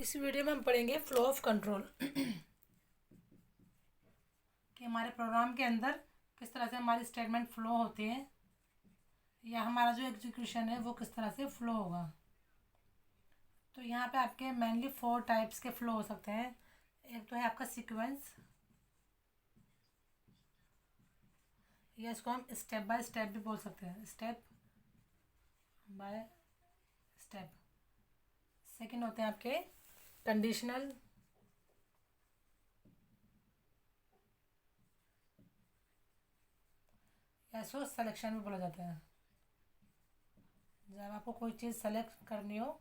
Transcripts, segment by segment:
इस वीडियो में हम पढ़ेंगे फ्लो ऑफ कंट्रोल कि हमारे प्रोग्राम के अंदर किस तरह से हमारी स्टेटमेंट फ्लो होती है या हमारा जो एग्जीक्यूशन है वो किस तरह से फ्लो होगा। तो यहाँ पे आपके मेनली 4 टाइप्स के फ्लो हो सकते हैं। एक तो है आपका सीक्वेंस, या इसको हम स्टेप बाय स्टेप भी बोल सकते हैं, स्टेप बाय स्टेप। सेकंड होते हैं आपके कंडीशनल, या इसको सिलेक्शन भी बोला जाता है। जब आपको कोई चीज़ सेलेक्ट करनी हो,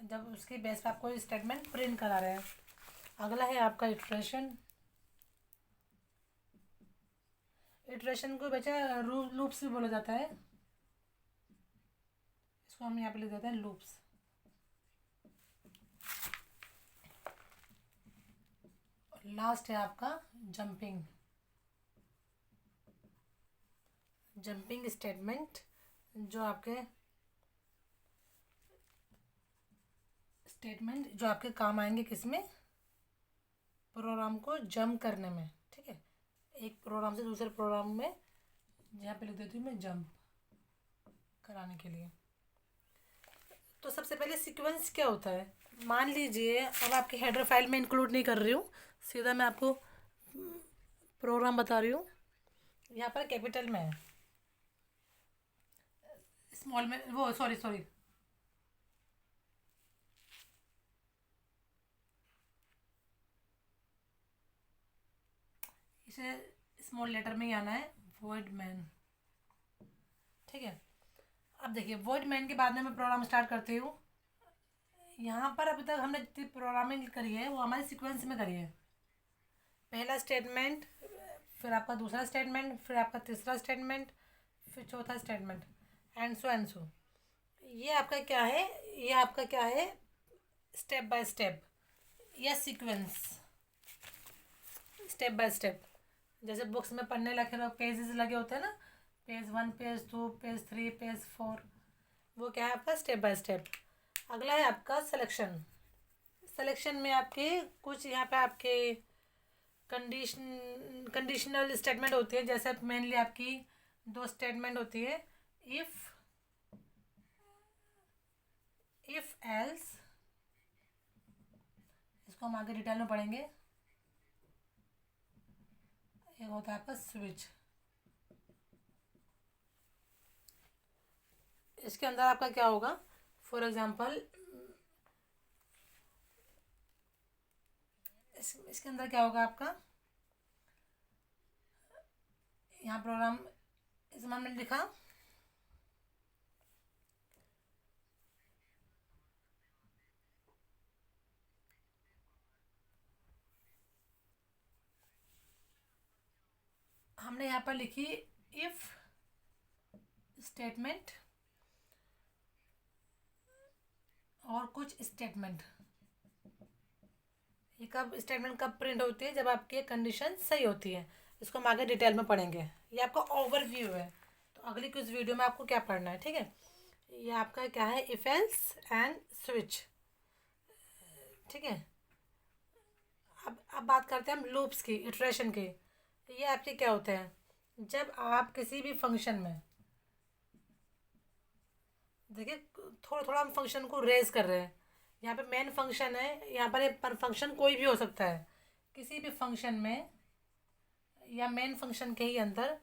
जब उसके बेस पर आपको स्टेटमेंट प्रिंट करा रहे हैं। अगला है आपका इटरेशन। इटरेशन को बच्चा लूप्स भी बोला जाता है, इसको हम यहाँ पे लिख देते हैं लूप्स। लास्ट है आपका जंपिंग। जंपिंग स्टेटमेंट जो आपके काम आएंगे किसमें, प्रोग्राम को जंप करने में। ठीक है, एक प्रोग्राम से दूसरे प्रोग्राम में, यहाँ पे लिख देती हूँ मैं जंप कराने के लिए। तो सबसे पहले सीक्वेंस क्या होता है, मान लीजिए अब आपकी हेडर फाइल में इंक्लूड नहीं कर रही हूँ, सीधा मैं आपको प्रोग्राम बता रही हूँ। यहाँ पर कैपिटल में है, स्मॉल में वो सॉरी इसे स्मॉल लेटर में ही आना है, वॉइड मैन। ठीक है, अब देखिए वॉइड मैन के बाद में मैं प्रोग्राम स्टार्ट करती हूँ। यहाँ पर अभी तक हमने जितनी प्रोग्रामिंग करी है वो हमारे सीक्वेंस में करी है। पहला स्टेटमेंट, फिर आपका दूसरा स्टेटमेंट, फिर आपका तीसरा स्टेटमेंट, फिर चौथा स्टेटमेंट, एंड सो। ये आपका क्या है, स्टेप बाय स्टेप या सीक्वेंस, स्टेप बाय स्टेप। जैसे बुक्स में पढ़ने लगे पेजेस लगे होते हैं ना, पेज 1, पेज 2, पेज 3, पेज 4, वो क्या है आपका स्टेप बाय स्टेप। अगला है आपका सिलेक्शन। सिलेक्शन में आपके कुछ यहाँ पे आपके कंडीशनल स्टेटमेंट होती है। जैसे मेनली आपकी 2 स्टेटमेंट होती है, इफ एल्स, इसको हम आगे डिटेल में पढ़ेंगे। एक होता है आपका स्विच। इसके अंदर आपका क्या होगा, फॉर एग्जांपल इसके अंदर क्या होगा आपका, यहाँ प्रोग्राम इसमें हमने लिखा हमने यहाँ पर लिखी इफ स्टेटमेंट और कुछ स्टेटमेंट। ये कब स्टेटमेंट कब प्रिंट होती है, जब आपकी कंडीशन सही होती है। इसको हम आगे डिटेल में पढ़ेंगे, ये आपका ओवरव्यू है। तो अगली कुछ वीडियो में आपको क्या पढ़ना है, ठीक है। ये आपका क्या है, इफ एल्स एंड स्विच। ठीक है, अब बात करते हैं हम लूप्स की, इटरेशन की। ये आपके क्या होते हैं, जब आप किसी भी फंक्शन में, देखिए थोड़ा थोड़ा हम फंक्शन को रेज कर रहे हैं। यहाँ पे मेन फंक्शन है, यहाँ पर एक फंक्शन कोई भी हो सकता है। किसी भी फंक्शन में या मेन फंक्शन के ही अंदर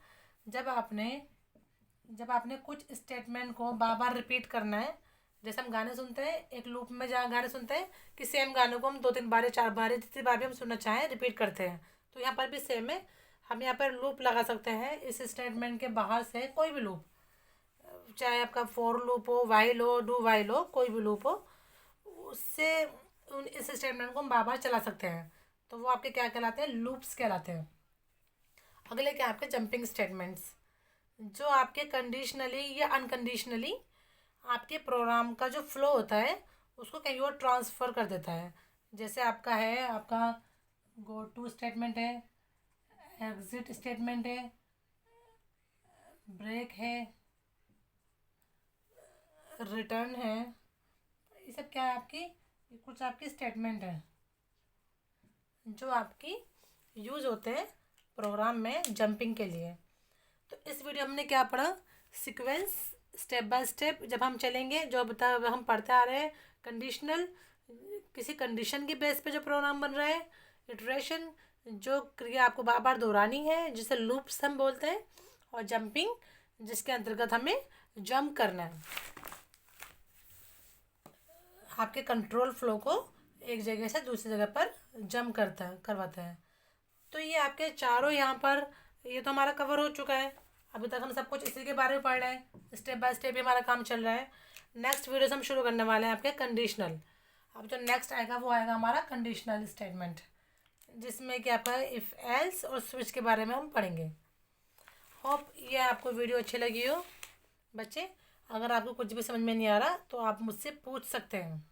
जब आपने कुछ स्टेटमेंट को बार बार रिपीट करना है। जैसे हम गाने सुनते हैं, एक लूप में जहाँ गाने सुनते हैं कि सेम गानों को हम 2-3 बार 4 बार जितनी बार भी हम सुनना चाहें रिपीट करते हैं। तो यहाँ पर भी सेम है, हम यहाँ पर लूप लगा सकते हैं। इस स्टेटमेंट के बाहर से कोई भी लूप, चाहे आपका फॉर लूप हो, वाइल हो, डू वाइल हो, कोई भी लूप हो, उससे इस स्टेटमेंट को हम बार बार चला सकते हैं। तो वो आपके क्या कहलाते हैं, लूप्स कहलाते हैं। अगले क्या आपके जंपिंग स्टेटमेंट्स, जो आपके कंडीशनली या अनकंडीशनली आपके प्रोग्राम का जो फ्लो होता है उसको कहीं और ट्रांसफ़र कर देता है। जैसे आपका गो टू स्टेटमेंट है, एग्जिट स्टेटमेंट है, ब्रेक है, रिटर्न है। ये सब क्या है आपकी ये कुछ आपकी स्टेटमेंट है जो आपकी यूज़ होते हैं प्रोग्राम में जंपिंग के लिए। तो इस वीडियो हमने क्या पढ़ा, सीक्वेंस, स्टेप बाय स्टेप जब हम चलेंगे जो बता हम पढ़ते आ रहे हैं, कंडीशनल किसी कंडीशन के बेस पे जो प्रोग्राम बन रहा है, इटरेशन जो क्रिया आपको बार बार दोहरानी है जिसे लूप्स हम बोलते हैं, और जंपिंग जिसके अंतर्गत हमें जंप करना है, आपके कंट्रोल फ्लो को एक जगह से दूसरी जगह पर जंप करवाता है। तो ये आपके चारों यहाँ पर ये तो हमारा कवर हो चुका है। अभी तक हम सब कुछ इसी के बारे में पढ़ रहे हैं, स्टेप बाय स्टेप ही हमारा काम चल रहा है। नेक्स्ट वीडियो से हम शुरू करने वाले हैं आपके कंडीशनल। अब जो नेक्स्ट आएगा वो आएगा हमारा कंडीशनल स्टेटमेंट, जिसमें कि आपका इफ़ एल्स और स्विच के बारे में हम पढ़ेंगे। होप ये आपको वीडियो अच्छी लगी हो बच्चे। अगर आपको कुछ भी समझ में नहीं आ रहा तो आप मुझसे पूछ सकते हैं।